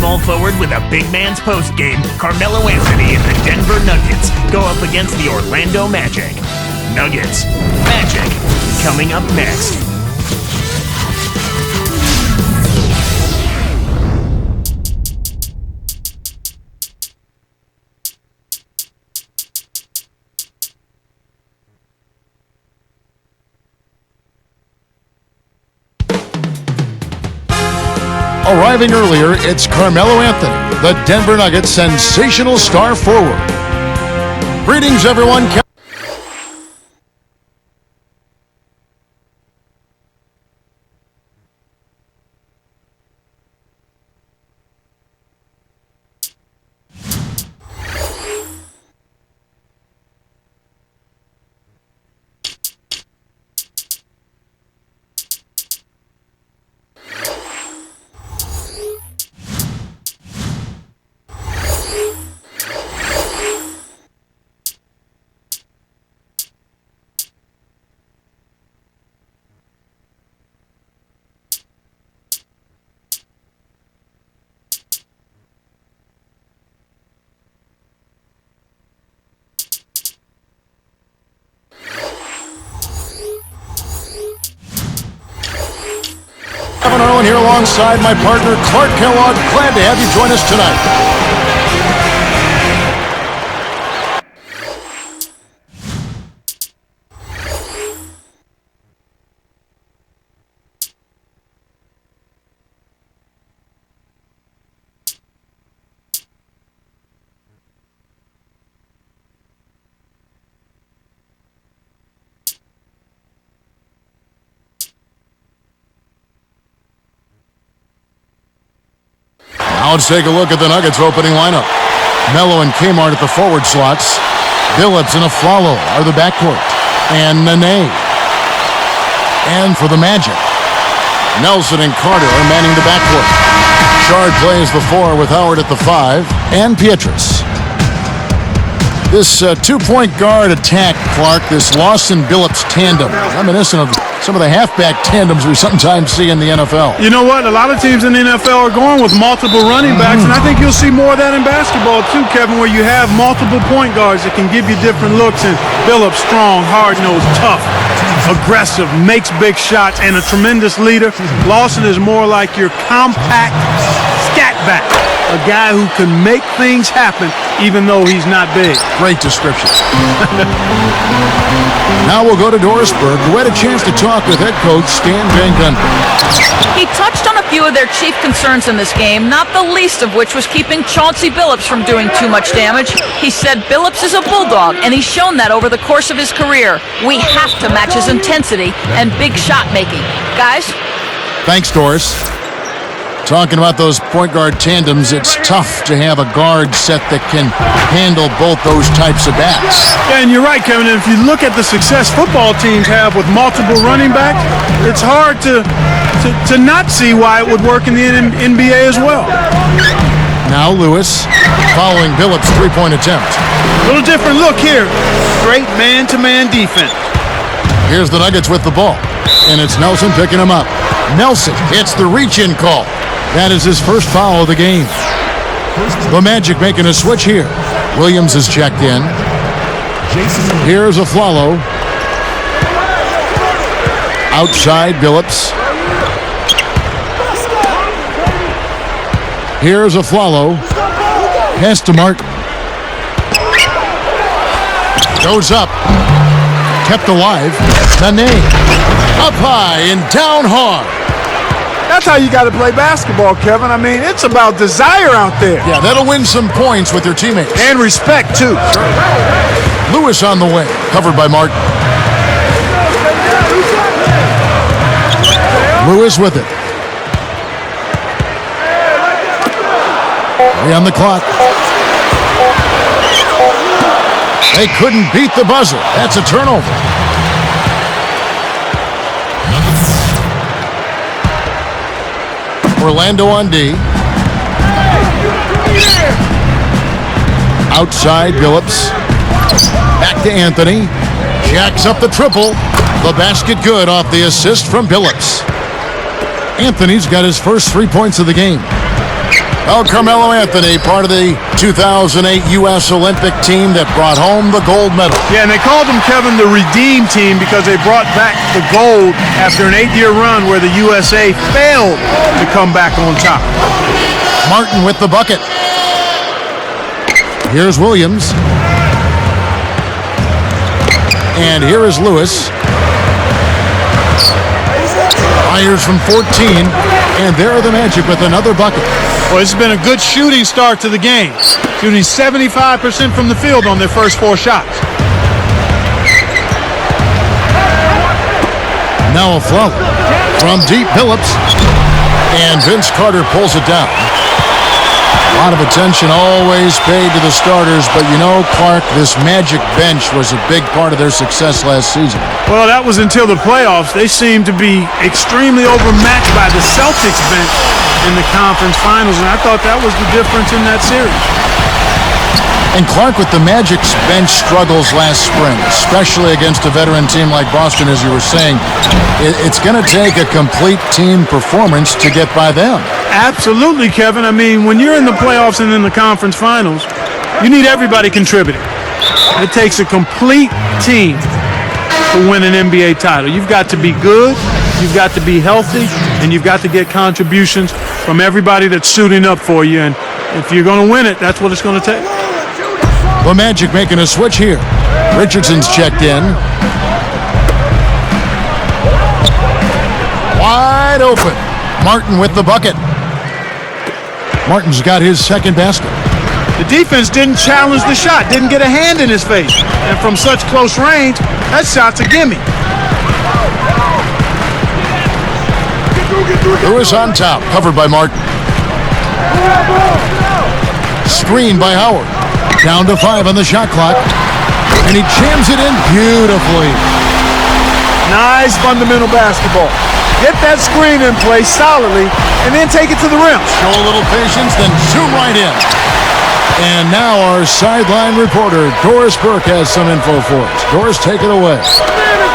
Small forward with a big man's post game, Carmelo Anthony and the Denver Nuggets go up against the Orlando Magic. Nuggets, Magic, coming up next. Arriving earlier, it's Carmelo Anthony, the Denver Nuggets' sensational star forward. Greetings, everyone. Kevin Harlan here alongside my partner Clark Kellogg. Glad to have you join us tonight. Now let's take a look at the Nuggets opening lineup. Melo and Kmart at the forward slots. Billups and Aflalo are the backcourt. And Nene. And for the Magic, Nelson and Carter are manning the backcourt. Rashard plays the 4 with Howard at the 5. And Pietrus. This two-point guard attack, Clark, this Lawson-Billups tandem, reminiscent of some of the halfback tandems we sometimes see in the NFL. You know what? A lot of teams in the NFL are going with multiple running backs, and I think you'll see more of that in basketball too, Kevin, where you have multiple point guards that can give you different looks. And Billups, strong, hard-nosed, tough, aggressive, makes big shots, and a tremendous leader. Lawson is more like your compact scat back, a guy who can make things happen even though he's not big. Great description. Now we'll go to Dorisburg, who had a chance to talk with head coach Stan Van Gundy. He touched on a few of their chief concerns in this game, not the least of which was keeping Chauncey Billups from doing too much damage. He said Billups is a bulldog, and he's shown that over the course of his career. We have to match his intensity and big shot making. Guys? Thanks, Doris. Talking about those point guard tandems, it's tough to have a guard set that can handle both those types of backs. Yeah, and you're right, Kevin. And if you look at the success football teams have with multiple running backs, it's hard to not see why it would work in the NBA as well. Now Lewis, following Billups' three-point attempt. A little different look here. Straight man-to-man defense. Here's the Nuggets with the ball, and it's Nelson picking him up. Nelson hits the reach-in call. That is his first foul of the game. The Magic making a switch here. Williams is checked in. Here's Aflalo. Outside Billups. Here's Aflalo. Pass to Martin. Goes up. Kept alive. Nene. Up high and down hard. That's how you got to play basketball, Kevin. I mean, it's about desire out there. Yeah, that'll win some points with your teammates. And respect, too. Lewis on the way, covered by Martin. Lewis with it. 3 on the clock. They couldn't beat the buzzer. That's a turnover. Orlando on D. Outside Billups. Back to Anthony. Jacks up the triple. The basket good off the assist from Billups. Anthony's got his first 3 points of the game. Oh, Carmelo Anthony, part of the 2008 U.S. Olympic team that brought home the gold medal. Yeah, and they called them, Kevin, the Redeem Team because they brought back the gold after an 8-year run where the USA failed to come back on top. Martin with the bucket. Here's Williams. And here is Lewis. Fires from 14, and there are the Magic with another bucket. Well, it's been a good shooting start to the game. Shooting 75% from the field on their first 4 shots. Now a flow from deep Phillips, and Vince Carter pulls it down. A lot of attention always paid to the starters, but you know, Clark, this Magic bench was a big part of their success last season. Well, that was until the playoffs. They seemed to be extremely overmatched by the Celtics bench in the conference finals, and I thought that was the difference in that series. And Clark, with the Magic's bench struggles last spring, especially against a veteran team like Boston, as you were saying, it's going to take a complete team performance to get by them. Absolutely, Kevin. I mean, when you're in the playoffs and in the conference finals, you need everybody contributing. It takes a complete team to win an NBA title. You've got to be good, you've got to be healthy, and you've got to get contributions from everybody that's suiting up for you. And if you're going to win it, that's what it's going to take. The Magic making a switch here. Richardson's checked in. Wide open. Martin with the bucket. Martin's got his second basket. The defense didn't challenge the shot, didn't get a hand in his face. And from such close range, that shot's a gimme. Lewis on top, covered by Martin. Screened by Howard. Down to 5 on the shot clock. And he jams it in beautifully. Nice fundamental basketball. Get that screen in place solidly, and then take it to the rim. Show a little patience, then zoom right in. And now our sideline reporter, Doris Burke, has some info for us. Doris, take it away.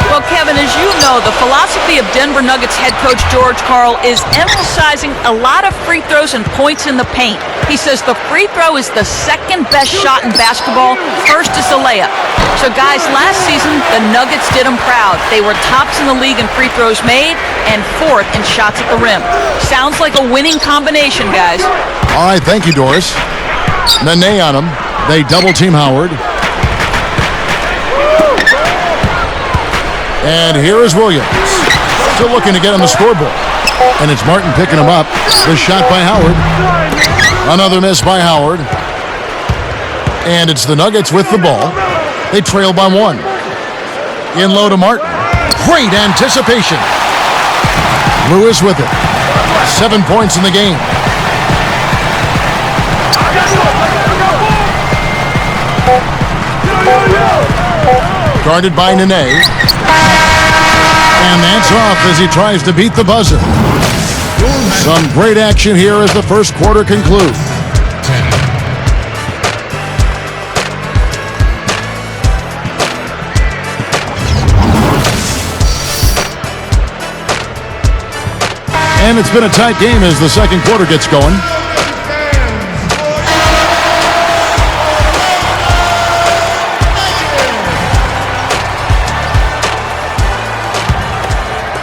Well, Kevin, as you know, the philosophy of Denver Nuggets head coach George Karl is emphasizing a lot of free throws and points in the paint. He says the free throw is the second best shot in basketball. First is the layup. So, guys, last season, the Nuggets did them proud. They were tops in the league in free throws made and 4th in shots at the rim. Sounds like a winning combination, guys. All right, thank you, Doris. Nene on him. They double-team Howard. And here is Williams. Still looking to get on the scoreboard. And it's Martin picking him up. The shot by Howard. Another miss by Howard. And it's the Nuggets with the ball. They trail by 1. In low to Martin. Great anticipation. Lewis with it. 7 points in the game. Guarded by Nene. And that's off as he tries to beat the buzzer. Some great action here as the first quarter concludes. And it's been a tight game as the second quarter gets going.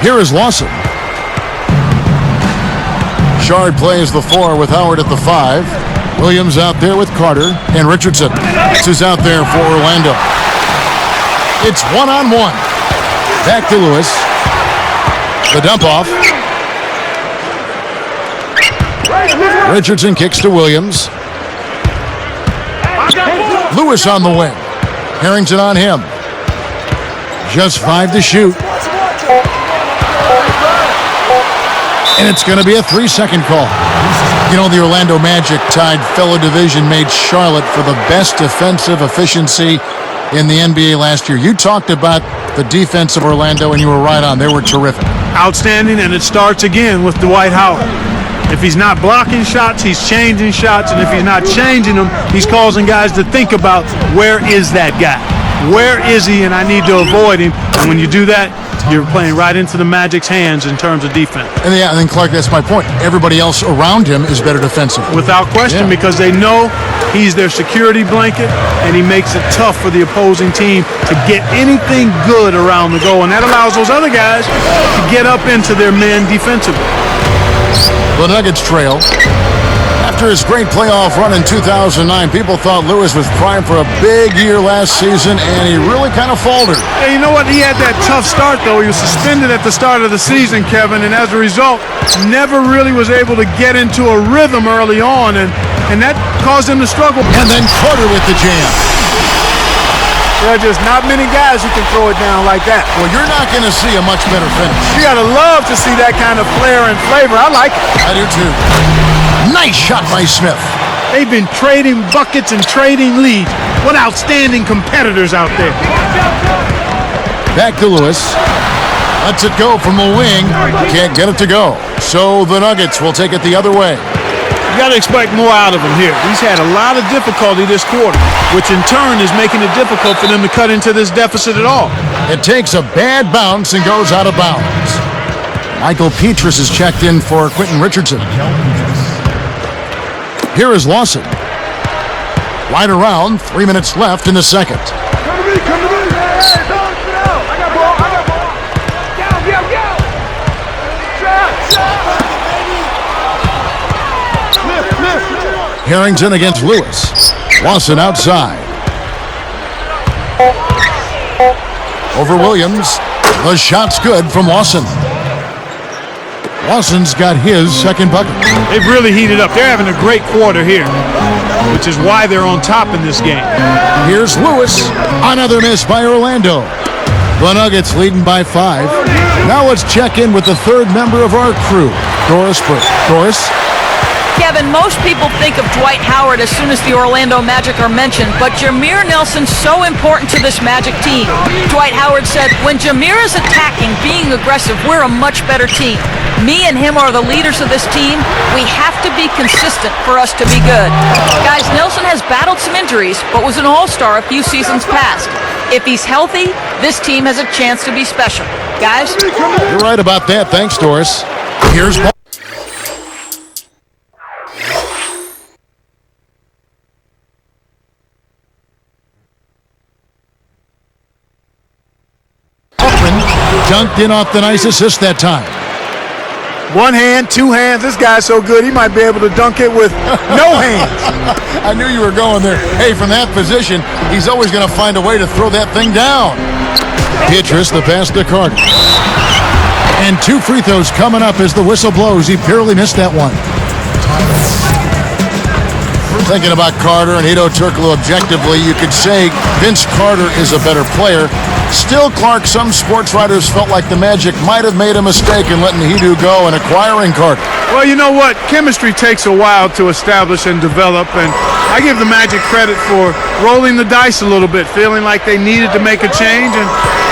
Here is Lawson. Rashard plays the 4 with Howard at the 5. Williams out there with Carter. And Richardson is out there for Orlando. It's 1-on-1. Back to Lewis. The dump off. Richardson kicks to Williams. Lewis on the wing. Harrington on him. Just 5 to shoot. And it's going to be a 3-second call. You know, the Orlando Magic tied fellow division mate Charlotte for the best defensive efficiency in the NBA last year. You talked about the defense of Orlando, and you were right on. They were terrific. Outstanding, and it starts again with Dwight Howard. If he's not blocking shots, he's changing shots, and if he's not changing them, he's causing guys to think about, where is that guy? Where is he, and I need to avoid him. And when you do that, you're playing right into the Magic's hands in terms of defense. And yeah, and then Clark, that's my point. Everybody else around him is better defensively. Without question, because they know he's their security blanket, and he makes it tough for the opposing team to get anything good around the goal, and that allows those other guys to get up into their men defensively. The Nuggets trail. After his great playoff run in 2009, people thought Lewis was primed for a big year last season, and he really kind of faltered. Yeah, you know what? He had that tough start, though. He was suspended at the start of the season, Kevin, and as a result, never really was able to get into a rhythm early on, and that caused him to struggle. And then Carter with the jam. There are just not many guys who can throw it down like that. Well, you're not going to see a much better finish. You got to love to see that kind of flair and flavor. I like it. I do too. Nice shot by Smith. They've been trading buckets and trading leads. What outstanding competitors out there. Back to Lewis. Lets it go from the wing. Can't get it to go. So the Nuggets will take it the other way. You got to expect more out of him here. He's had a lot of difficulty this quarter, which in turn is making it difficult for them to cut into this deficit at all. It takes a bad bounce and goes out of bounds. Michael Petrus is checked in for Quentin Richardson. Here is Lawson. Right around, 3 minutes left in the second. Come to me, come to me. Hey, don't sit out. I got ball, Go. Shot. Harrington against Lewis. Lawson outside. Over Williams. The shot's good from Lawson. Lawson's got his second bucket. They've really heated up. They're having a great quarter here, which is why they're on top in this game. Here's Lewis. Another miss by Orlando. The Nuggets leading by 5. Now let's check in with the third member of our crew, Doris Burke. Doris? Kevin, most people think of Dwight Howard as soon as the Orlando Magic are mentioned, but Jameer Nelson's so important to this Magic team. Dwight Howard said, when Jameer is attacking, being aggressive, we're a much better team. Me and him are the leaders of this team. We have to be consistent for us to be good. Guys, Nelson has battled some injuries, but was an all-star a few seasons past. If he's healthy, this team has a chance to be special. Guys? You're right about that. Thanks, Doris. Here's Paul. Dunked in off the nice assist that time. One hand, two hands. This guy's so good, he might be able to dunk it with no hands. I knew you were going there. Hey, from that position, he's always going to find a way to throw that thing down. Petrus, the pass to Carter. And 2 free throws coming up as the whistle blows. He barely missed that one. Thinking about Carter and Hedo Turkoglu objectively, you could say Vince Carter is a better player. Still, Clark, some sports writers felt like the Magic might have made a mistake in letting Hedo go and acquiring Carter. Well, you know what? Chemistry takes a while to establish and develop, and I give the Magic credit for rolling the dice a little bit, feeling like they needed to make a change. And,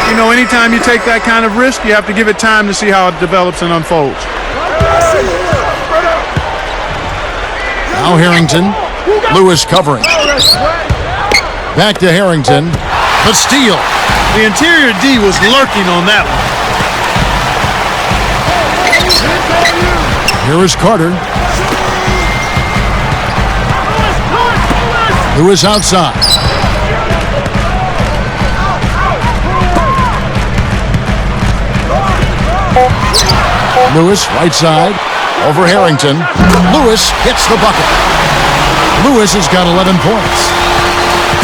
you know, anytime you take that kind of risk, you have to give it time to see how it develops and unfolds. Now Harrington. Lewis covering. Back to Harrington. The steal. The interior D was lurking on that one. Here is Carter. Lewis outside. Lewis right side. Over Harrington. Lewis hits the bucket. Lewis has got 11 points.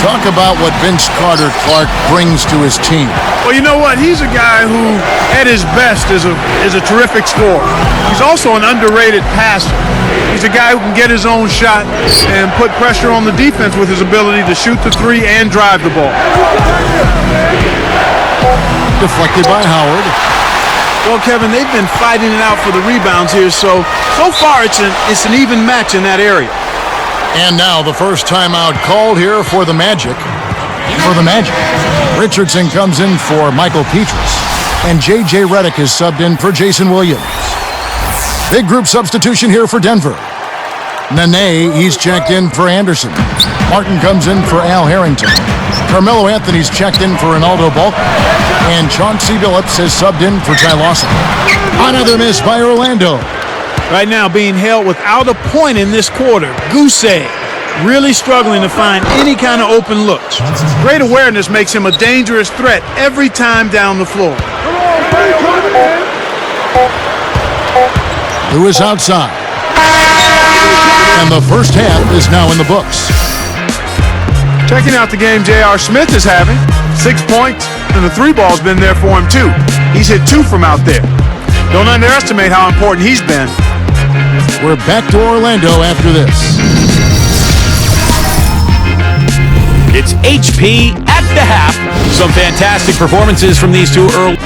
Talk about what Vince Carter Clark brings to his team. Well, you know what? He's a guy who, at his best, is a terrific scorer. He's also an underrated passer. He's a guy who can get his own shot and put pressure on the defense with his ability to shoot the three and drive the ball. Deflected by Howard. Well, Kevin, they've been fighting it out for the rebounds here, so far it's an even match in that area. And now the first timeout called here for the Magic. Richardson comes in for Michael Petrus. And J.J. Redick is subbed in for Jason Williams. Big group substitution here for Denver. Nene, he's checked in for Anderson. Martin comes in for Al Harrington. Carmelo Anthony's checked in for Ronaldo Bulk. And Chauncey Billups has subbed in for Ty Lawson. Another miss by Orlando. Right now being held without a point in this quarter. Goose egg. Really struggling to find any kind of open looks. Great awareness makes him a dangerous threat every time down the floor. Lewis outside. And the first half is now in the books. Checking out the game J.R. Smith is having. 6 points, and the 3 ball's been there for him too. He's hit 2 from out there. Don't underestimate how important he's been. We're back to Orlando after this. It's HP at the half. Some fantastic performances from these two early.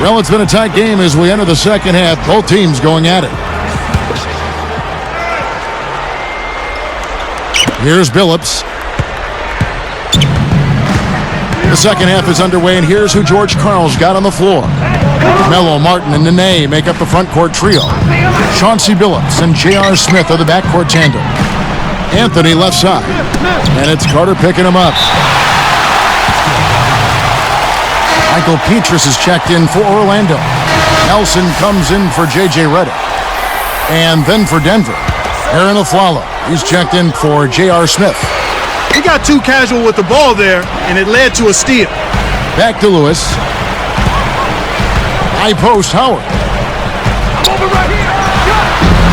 Well, it's been a tight game as we enter the second half. Both teams going at it. Here's Billups. The second half is underway, and here's who George Karl's got on the floor. Melo, Martin, and Nene make up the front court trio. Chauncey Billups and J.R. Smith are the backcourt tandem. Anthony left side, and it's Carter picking him up. Michael Petrus is checked in for Orlando. Nelson comes in for J.J. Redick. And then for Denver, Aaron Aflalo. He's checked in for J.R. Smith. He got too casual with the ball there, and it led to a steal. Back to Lewis. High post, Howard.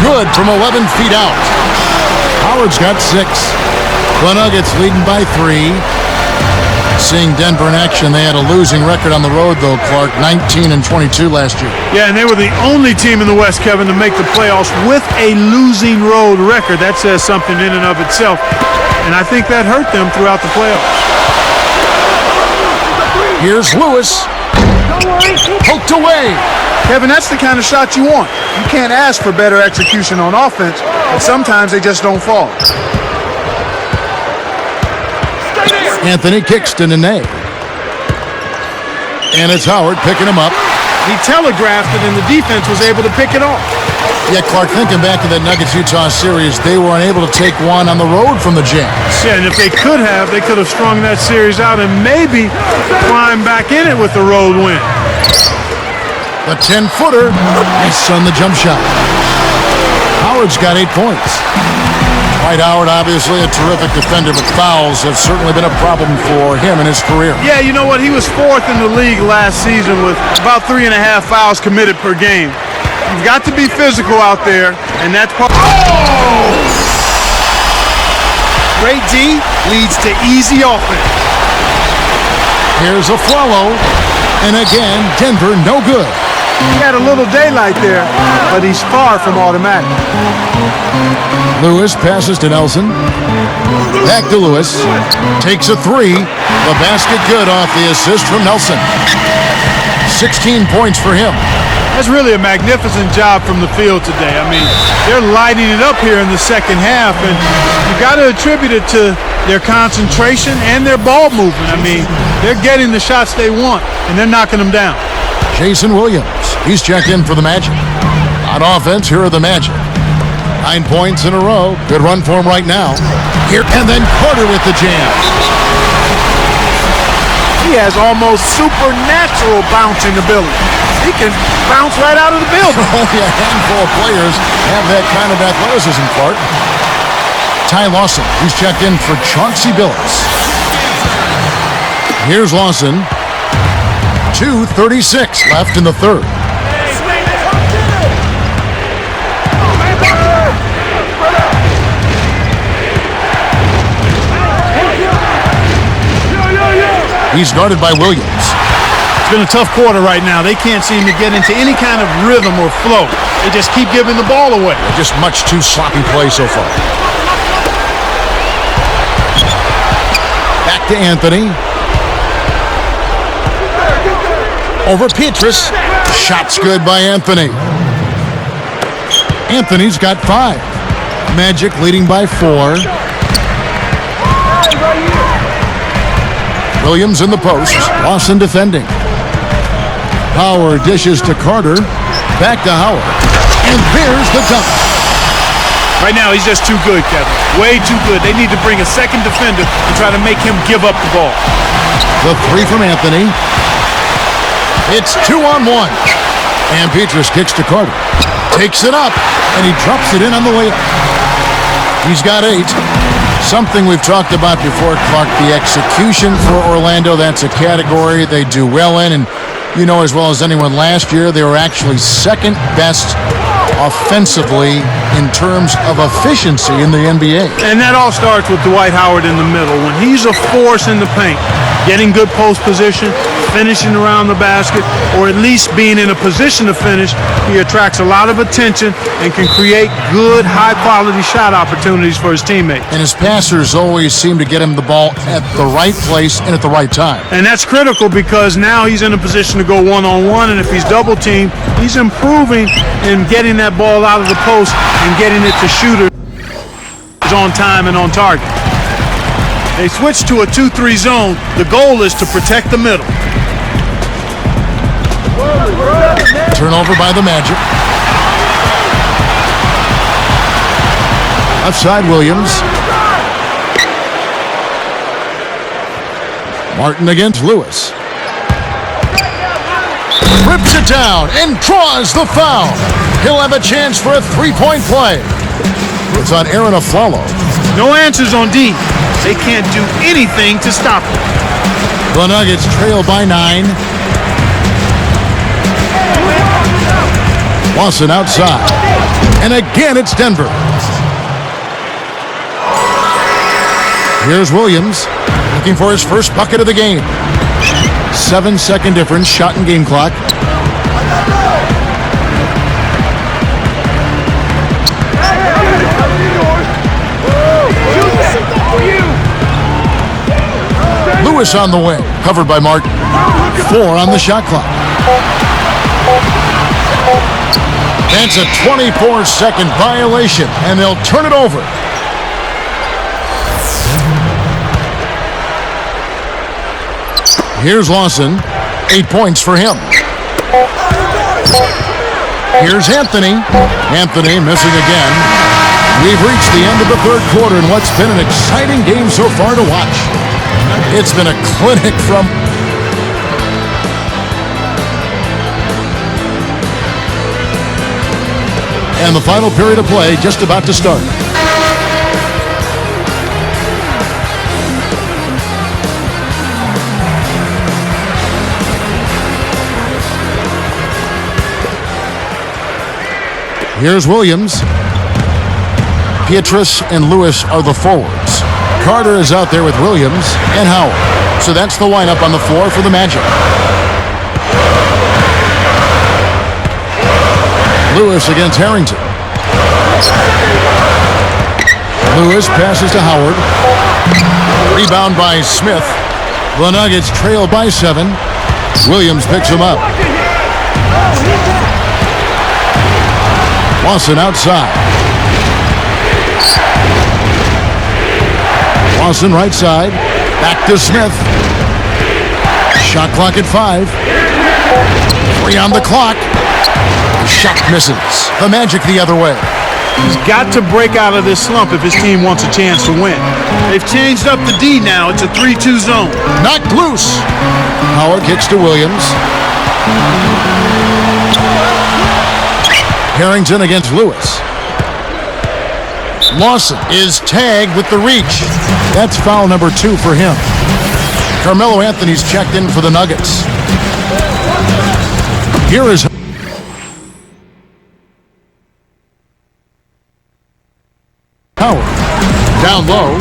Good from 11 feet out. Howard's got 6. The Nuggets leading by 3. Seeing Denver in action, they had a losing record on the road, though, Clark, 19-22 last year. Yeah, and they were the only team in the West, Kevin, to make the playoffs with a losing road record. That says something in and of itself, and I think that hurt them throughout the playoffs. Here's Lewis. Poked away. Kevin, that's the kind of shot you want. You can't ask for better execution on offense, but sometimes they just don't fall. Anthony kicks to Nene. And it's Howard picking him up. He telegraphed it, and the defense was able to pick it off. Yeah, Clark, thinking back to that Nuggets-Utah series, they were unable to take one on the road from the Jazz. Yeah, and if they could have strung that series out and maybe climbed back in it with the road win. The 10-footer. Nice on the jump shot. Howard's got 8 points. Dwight Howard, obviously a terrific defender, but fouls have certainly been a problem for him in his career. Yeah, you know what? He was 4th in the league last season with about 3.5 fouls committed per game. You've got to be physical out there, and that's part. Oh! Great D leads to easy offense. Here's a follow, and again, Denver no good. He had a little daylight there, but he's far from automatic. Lewis passes to Nelson. Back to Lewis. Takes a 3. The basket good off the assist from Nelson. 16 points for him. That's really a magnificent job from the field today. I mean, they're lighting it up here in the second half, and you got to attribute it to their concentration and their ball movement. I mean, they're getting the shots they want, and they're knocking them down. Jason Williams, he's checked in for the Magic. On offense, here are the Magic. 9 points in a row. Good run for him right now. Here, and then Carter with the jam. He has almost supernatural bouncing ability. He can bounce right out of the building. Only a handful of players have that kind of athleticism, Clark. Ty Lawson, who's checked in for Chauncey Billups. Here's Lawson. 2:36 left in the third. He's guarded by Williams. It's been a tough quarter right now. They can't seem to get into any kind of rhythm or flow. They just keep giving the ball away. Just much too sloppy play so far. Back to Anthony. Over Petrus. Shot's good by Anthony. Anthony's got 5. Magic leading by 4. Williams in the post. Lawson defending. Howard dishes to Carter. Back to Howard. And there's the dunk. Right now, he's just too good, Kevin. Way too good. They need to bring a second defender and try to make him give up the ball. The three from Anthony. It's 2-on-1. And Petrus kicks to Carter. Takes it up, and he drops it in on the layup. He's got 8. Something we've talked about before, Clark, the execution for Orlando. That's a category they do well in. And you know as well as anyone, last year they were actually second best offensively in terms of efficiency in the NBA. And that all starts with Dwight Howard in the middle. When he's a force in the paint, getting good post position, finishing around the basket, or at least being in a position to finish, he attracts a lot of attention and can create good, high-quality shot opportunities for his teammates. And his passers always seem to get him the ball at the right place and at the right time. And that's critical because now he's in a position to go one-on-one, and if he's double-teamed, he's improving in getting that ball out of the post and getting it to shooters on time and on target. They switch to a 2-3 zone. The goal is to protect the middle. Turnover by the Magic. Outside Williams. Martin against Lewis. Rips it down and draws the foul. He'll have a chance for a three-point play. It's on Aaron Aflalo. No answers on D. They can't do anything to stop him. The Nuggets trail by 9. Lawson outside. And again, it's Denver. Here's Williams looking for his first bucket of the game. 7-second difference, shot and game clock. Lewis on the wing, covered by Martin. 4 on the shot clock. That's a 24-second violation, and they'll turn it over. Here's Lawson. 8 points for him. Here's Anthony. Anthony missing again. We've reached the end of the third quarter in what's been an exciting game so far to watch. It's been a clinic from... And the final period of play just about to start. Here's Williams. Petrus and Lewis are the forwards. Carter is out there with Williams and Howard. So that's the lineup on the floor for the Magic. Lewis against Harrington. Lewis passes to Howard. Rebound by Smith. The Nuggets trail by 7. Williams picks him up. Lawson outside. Lawson right side. Back to Smith. Shot clock at 5. 3 on the clock. Shot misses. The Magic the other way. He's got to break out of this slump if his team wants a chance to win. They've changed up the D now. It's a 3-2 zone. Knocked loose. Howard kicks to Williams. Harrington against Lewis. Lawson is tagged with the reach. That's foul number 2 for him. Carmelo Anthony's checked in for the Nuggets. Here is Howard. Down low.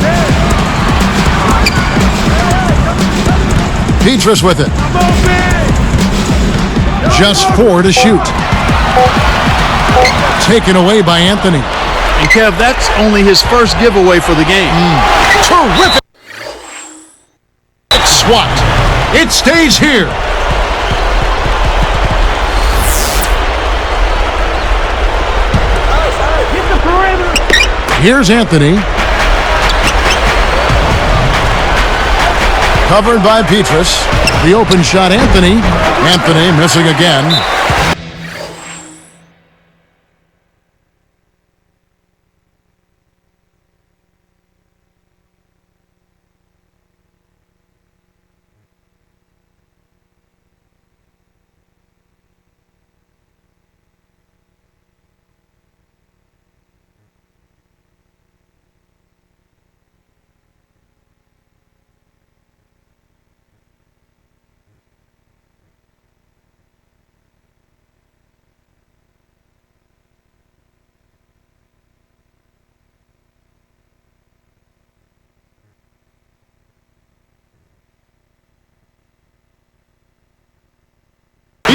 Petrus with it. Just 4 to shoot. Taken away by Anthony. And Kev, that's only his first giveaway for the game. Terrific swat. It stays here. Here's Anthony. Covered by Petrus. The open shot, Anthony. Anthony missing again.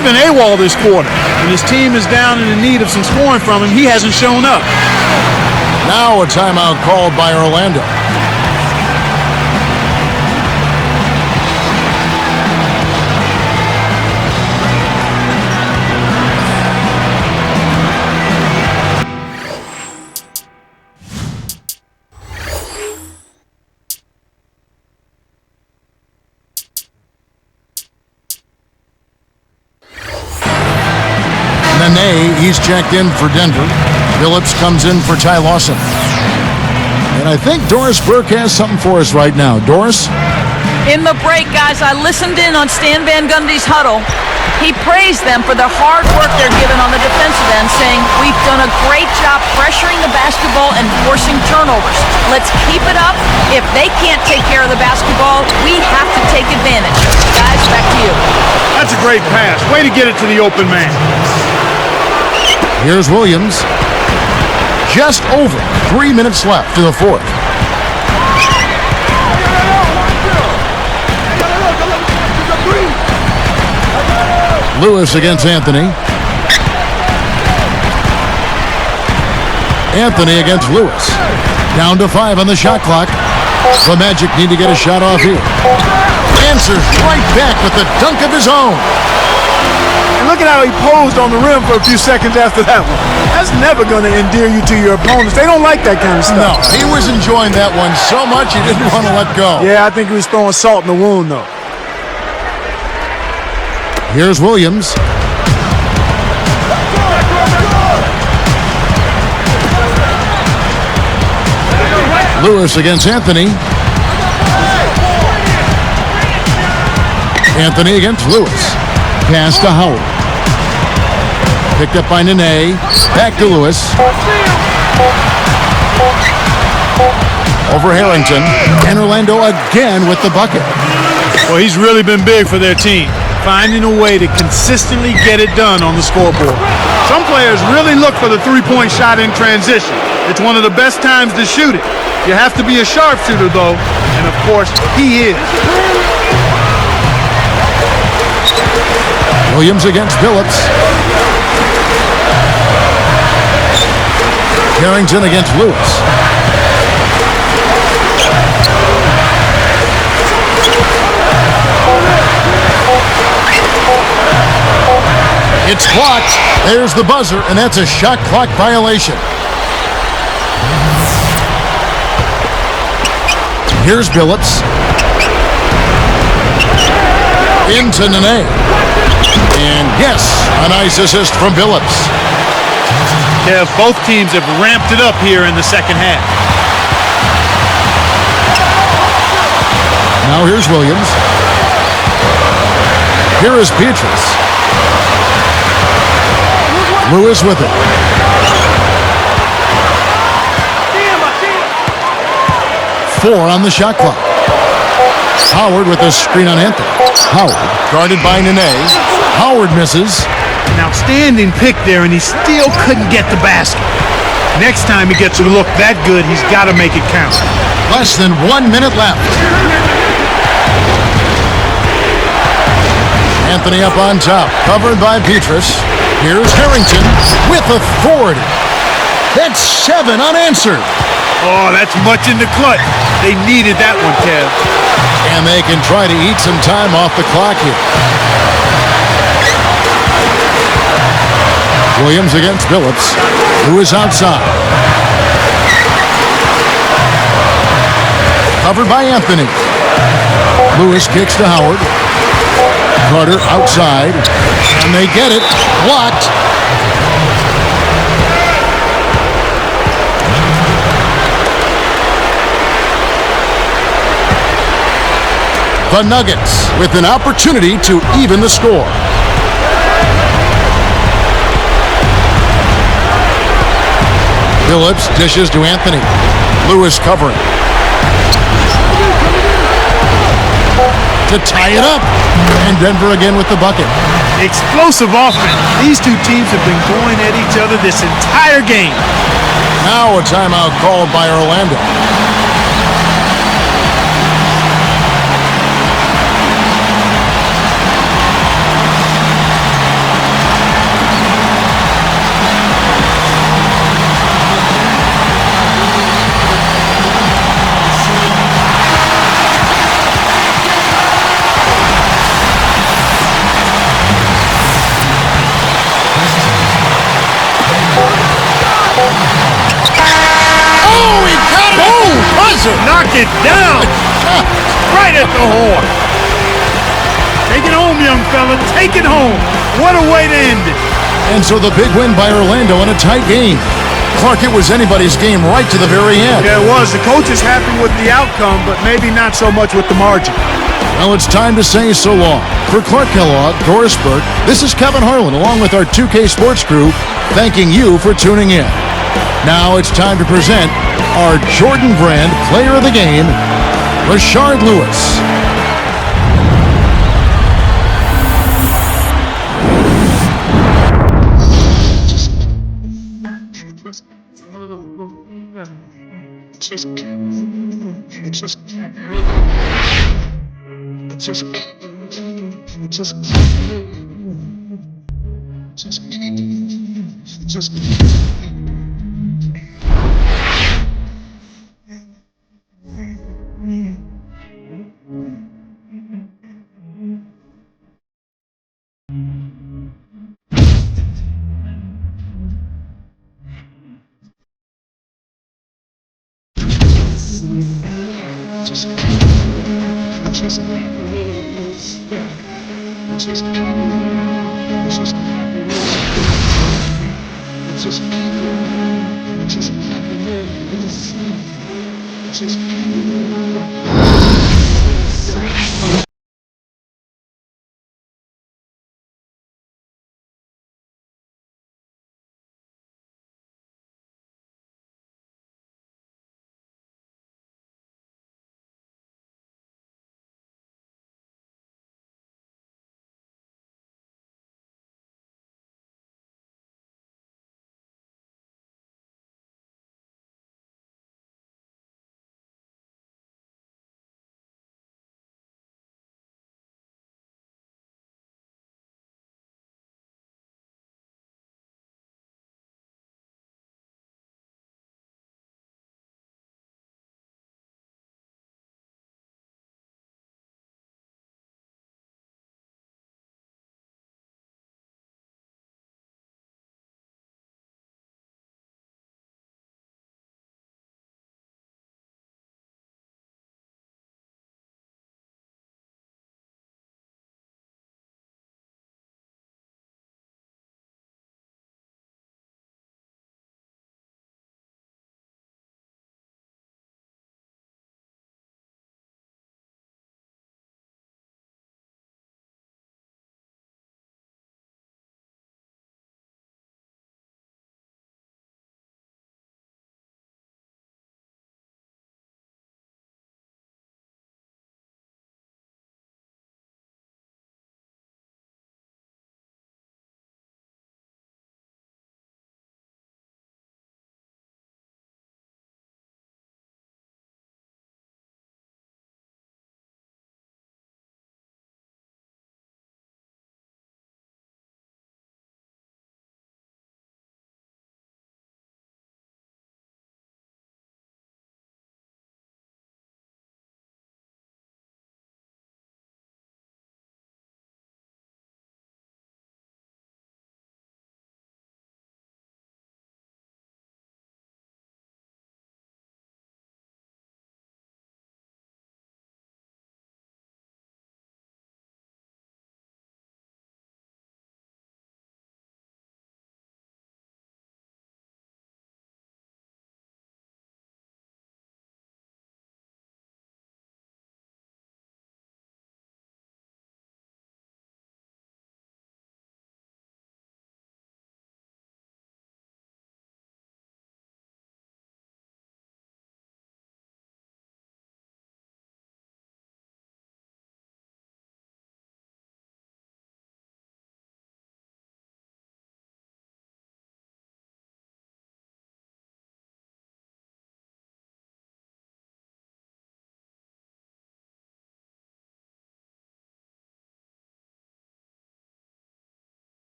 He's been AWOL this quarter. When his team is down and in need of some scoring from him, he hasn't shown up. Now a timeout called by Orlando. Nene, he's checked in for Denver. Phillips comes in for Ty Lawson. And I think Doris Burke has something for us right now. Doris? In the break, guys, I listened in on Stan Van Gundy's huddle. He praised them for the hard work they're given on the defensive end, saying, "We've done a great job pressuring the basketball and forcing turnovers. Let's keep it up. If they can't take care of the basketball, we have to take advantage." Guys, back to you. That's a great pass. Way to get it to the open man. Here's Williams. Just over 3 minutes left to the fourth. Lewis against Anthony. Anthony against Lewis. Down to 5 on the shot clock. The Magic need to get a shot off here. Answers right back with the dunk of his own. And look at how he posed on the rim for a few seconds after that one. That's never going to endear you to your opponents. They don't like that kind of stuff. No, he was enjoying that one so much he didn't want to let go. Yeah, I think he was throwing salt in the wound, though. Here's Williams. Lewis against Anthony. Anthony against Lewis. Pass to Howard. Picked up by Nene. Back to Lewis. Over Harrington. And Orlando again with the bucket. Well, he's really been big for their team, finding a way to consistently get it done on the scoreboard. Some players really look for the three-point shot in transition. It's one of the best times to shoot it. You have to be a sharpshooter, though, and of course, he is. Williams against Phillips. Harrington against Lewis. It's blocked. There's the buzzer, and that's a shot clock violation. Here's Phillips. Into Nene. And yes, a nice assist from Phillips. Yeah, both teams have ramped it up here in the second half. Now here's Williams. Here is Petrus. Lewis with it. Four on the shot clock. Howard with a screen on Anthony. Howard guarded by Nene. Howard misses. An outstanding pick there, and he still couldn't get the basket. Next time he gets a look that good, he's got to make it count. Less than 1 minute left. Anthony up on top, covered by Petrus. Here's Harrington with authority. That's 7 unanswered. Oh, that's much in the clutch. They needed that one, Kev. And they can try to eat some time off the clock here. Williams against Phillips, who is outside. Covered by Anthony. Lewis kicks to Howard. Carter outside, and they get it. Blocked. The Nuggets with an opportunity to even the score. Phillips dishes to Anthony. Lewis covering. To tie it up. And Denver again with the bucket. Explosive offense. These two teams have been going at each other this entire game. Now a timeout called by Orlando. buzzer. Knock it down. Right at the horn. Take it home, young fella. Take it home. What a way to end it. And so the big win by Orlando in a tight game. Clark, it was anybody's game right to the very end. Yeah, it was. The coach is happy with the outcome, but maybe not so much with the margin. Well, it's time to say so long. For Clark Kellogg, Doris Burke, this is Kevin Harlan, along with our 2K Sports crew, thanking you for tuning in. Now it's time to present our Jordan Brand Player of the Game, Rashard Lewis.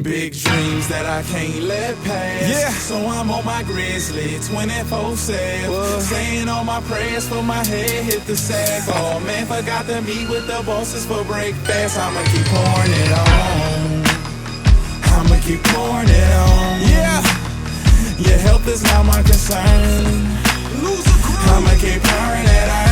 Big dreams that I can't let pass. Yeah. So I'm on my grizzly 24/7. Saying all my prayers for my head hit the sack. Oh man, forgot to meet with the bosses for break fast. I'ma keep pouring it on. I'ma keep pouring it on. Yeah. Your health is not my concern. I'ma keep pouring it on.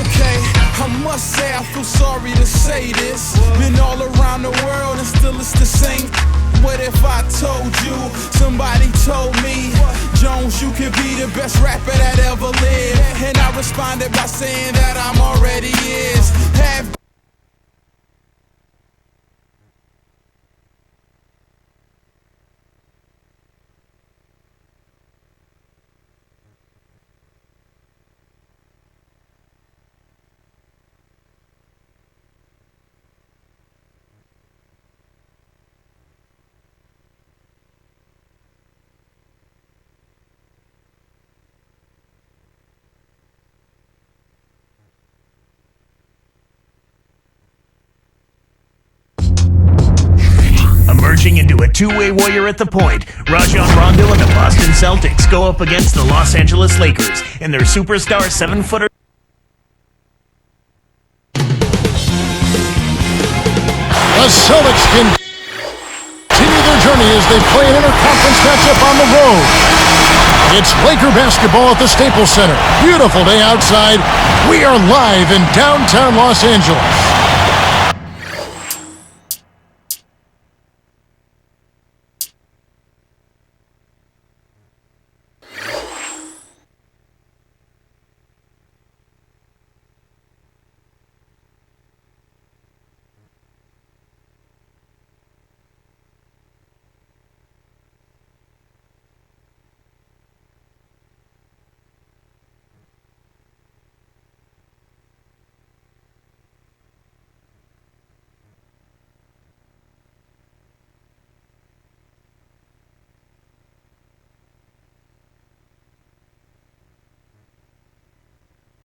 Okay, I must say I feel sorry to say this. Been all around the world and still it's the same. What if I told you, somebody told me, Jones, you could be the best rapper that ever lived? And I responded by saying that I'm already is. Emerging into a two-way warrior at the point, Rashard Rondo and the Boston Celtics go up against the Los Angeles Lakers and their superstar 7-footer. The Celtics continue their journey as they play an interconference matchup on the road. It's Laker basketball at the Staples Center. Beautiful day outside. We are live in downtown Los Angeles.